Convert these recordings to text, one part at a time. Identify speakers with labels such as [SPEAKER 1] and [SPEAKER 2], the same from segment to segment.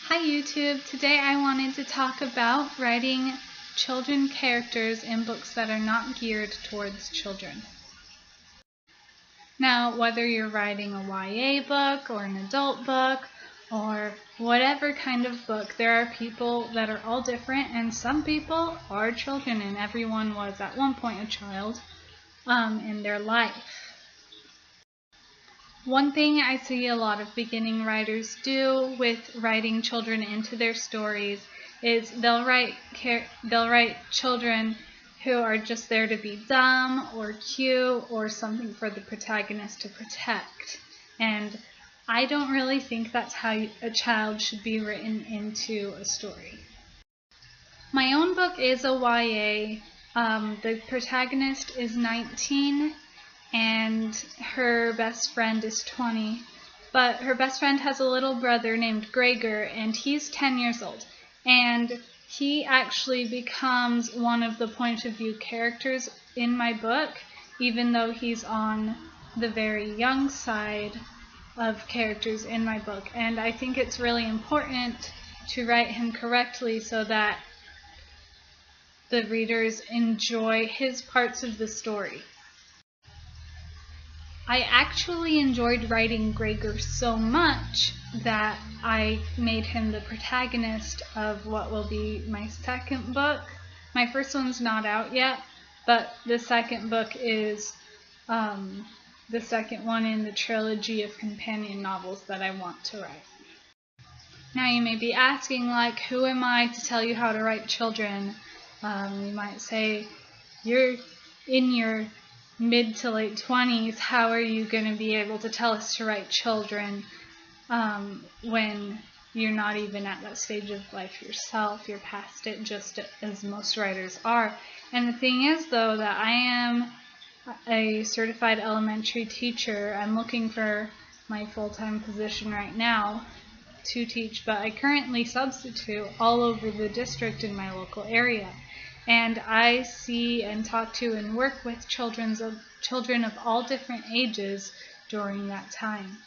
[SPEAKER 1] Hi YouTube! Today I wanted to talk about writing children characters in books that are not geared towards children. Now, whether you're writing a YA book or an adult book or whatever kind of book, there are people that are all different, and some people are children, and everyone was at one point a child in their life. One thing I see a lot of beginning writers do with writing children into their stories is they'll write children who are just there to be dumb or cute or something for the protagonist to protect. And I don't really think that's how a child should be written into a story. My own book is a YA. The protagonist is 19 and her best friend is 20, but her best friend has a little brother named Gregor, and he's 10 years old, and he actually becomes one of the point of view characters in my book, even though he's on the very young side of characters in my book. And I think it's really important to write him correctly so that the readers enjoy his parts of the story. I actually enjoyed writing Gregor so much that I made him the protagonist of what will be my second book. My first one's not out yet, but the second book is the second one in the trilogy of companion novels that I want to write. Now you may be asking, like, who am I to tell you how to write children? You might say, you're in your mid to late 20s, how are you going to be able to tell us to write children when you're not even at that stage of life yourself? You're past it, just as most writers are. And the thing is, though, that I am a certified elementary teacher. I'm looking for my full-time position right now to teach, but I currently substitute all over the district in my local area. And I see and talk to and work with children of all different ages during that time.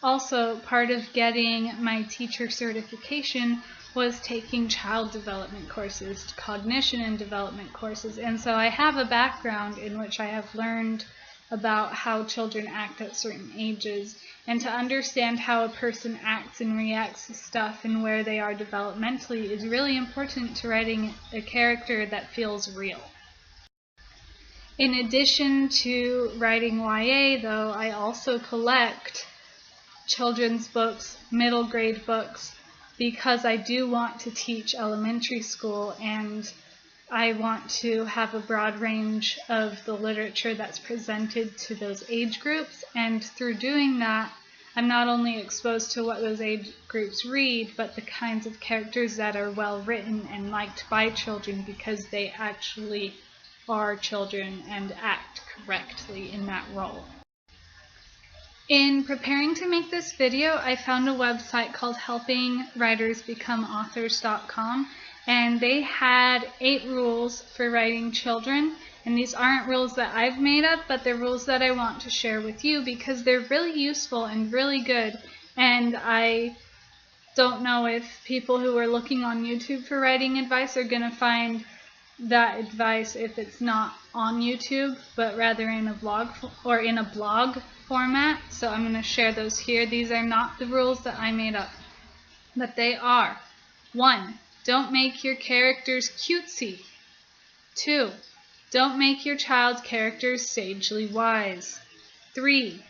[SPEAKER 1] Also, part of getting my teacher certification was taking child development courses, cognition and development courses. And so I have a background in which I have learned about how children act at certain ages, and to understand how a person acts and reacts to stuff and where they are developmentally is really important to writing a character that feels real. In addition to writing YA, though, I also collect children's books, middle grade books, because I do want to teach elementary school, and I want to have a broad range of the literature that's presented to those age groups, and through doing that, I'm not only exposed to what those age groups read, but the kinds of characters that are well written and liked by children because they actually are children and act correctly in that role. In preparing to make this video, I found a website called helpingwritersbecomeauthors.com, and they had 8 rules for writing children. And these aren't rules that I've made up, but they're rules that I want to share with you because they're really useful and really good. And I don't know if people who are looking on YouTube for writing advice are going to find that advice if it's not on YouTube, but rather in a blog format. So I'm going to share those here. These are not the rules that I made up, but they are: 1. Don't make your characters cutesy. 2. Don't make your child characters sagely wise. 3.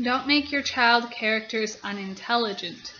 [SPEAKER 1] Don't make your child characters unintelligent.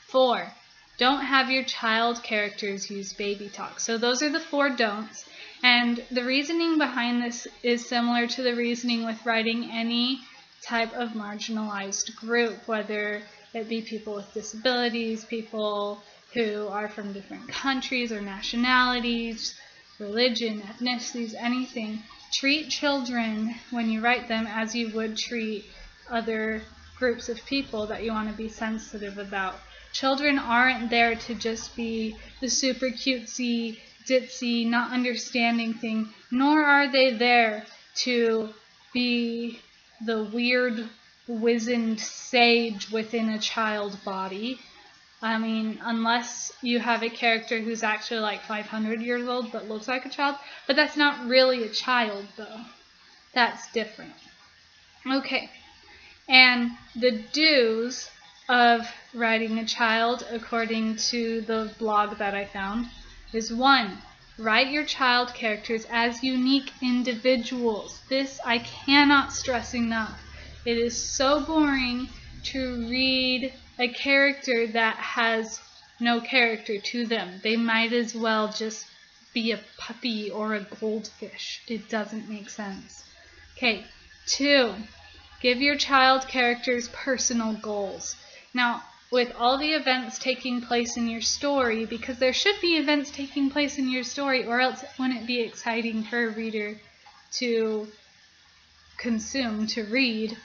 [SPEAKER 1] 4. Don't have your child characters use baby talk. So those are the 4 don'ts. And the reasoning behind this is similar to the reasoning with writing any type of marginalized group, whether it be people with disabilities, people who are from different countries or nationalities, religion, ethnicities, anything. Treat children, when you write them, as you would treat other groups of people that you want to be sensitive about. Children aren't there to just be the super cutesy, ditzy, not understanding thing, nor are they there to be the weird wizened sage within a child body. I mean, unless you have a character who's actually like 500 years old but looks like a child. But that's not really a child, though. That's different. Okay. And the do's of writing a child, according to the blog that I found, is 1. Write your child characters as unique individuals. This I cannot stress enough. It is so boring to read a character that has no character to them. They might as well just be a puppy or a goldfish. It doesn't make sense. Okay, 2. Give your child characters personal goals. Now, with all the events taking place in your story, because there should be events taking place in your story, or else it wouldn't be exciting for a reader to consume, to read.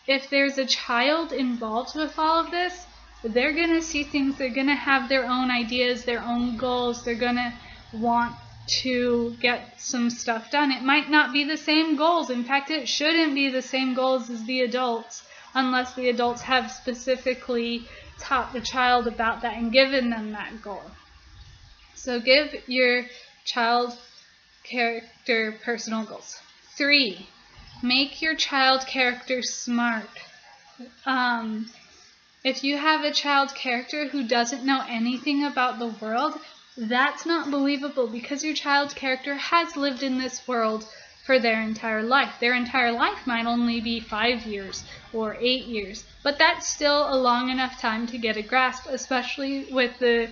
[SPEAKER 1] If there's a child involved with all of this, they're going to see things, they're going to have their own ideas, their own goals, they're going to want to get some stuff done. It might not be the same goals. In fact, it shouldn't be the same goals as the adults, unless the adults have specifically taught the child about that and given them that goal. So give your child character personal goals. 3. Make your child character smart. If you have a child character who doesn't know anything about the world, that's not believable, because your child character has lived in this world for their entire life. Their entire life might only be 5 years or 8 years, but that's still a long enough time to get a grasp, especially with the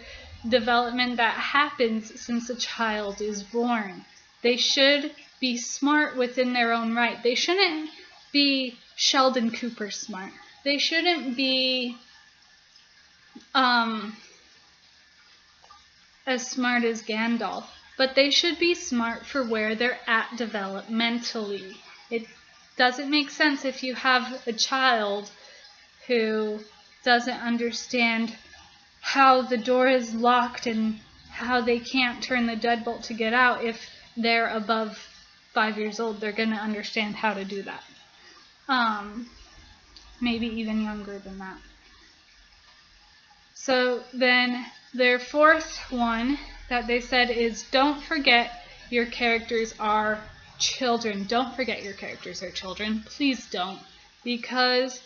[SPEAKER 1] development that happens since a child is born. They should be smart within their own right. They shouldn't be Sheldon Cooper smart. They shouldn't be as smart as Gandalf, but they should be smart for where they're at developmentally. It doesn't make sense if you have a child who doesn't understand how the door is locked and how they can't turn the deadbolt to get out. If they're above 5 years old, they're going to understand how to do that. Maybe even younger than that. So then their 4th one that they said is, don't forget your characters are children. Don't forget your characters are children. Please don't. Because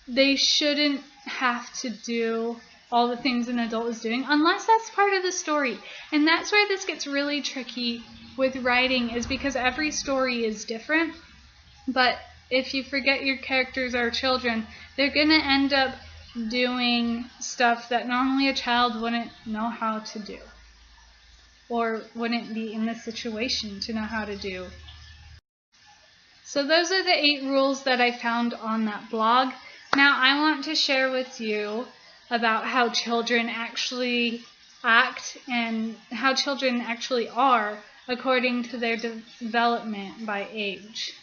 [SPEAKER 1] they shouldn't have to do all the things an adult is doing unless that's part of the story. And that's where this gets really tricky with writing, is because every story is different. But if you forget your characters are children, they're going to end up doing stuff that normally a child wouldn't know how to do, or wouldn't be in the situation to know how to do. So those are the 8 rules that I found on that blog. Now I want to share with you about how children actually act and how children actually are according to their development by age.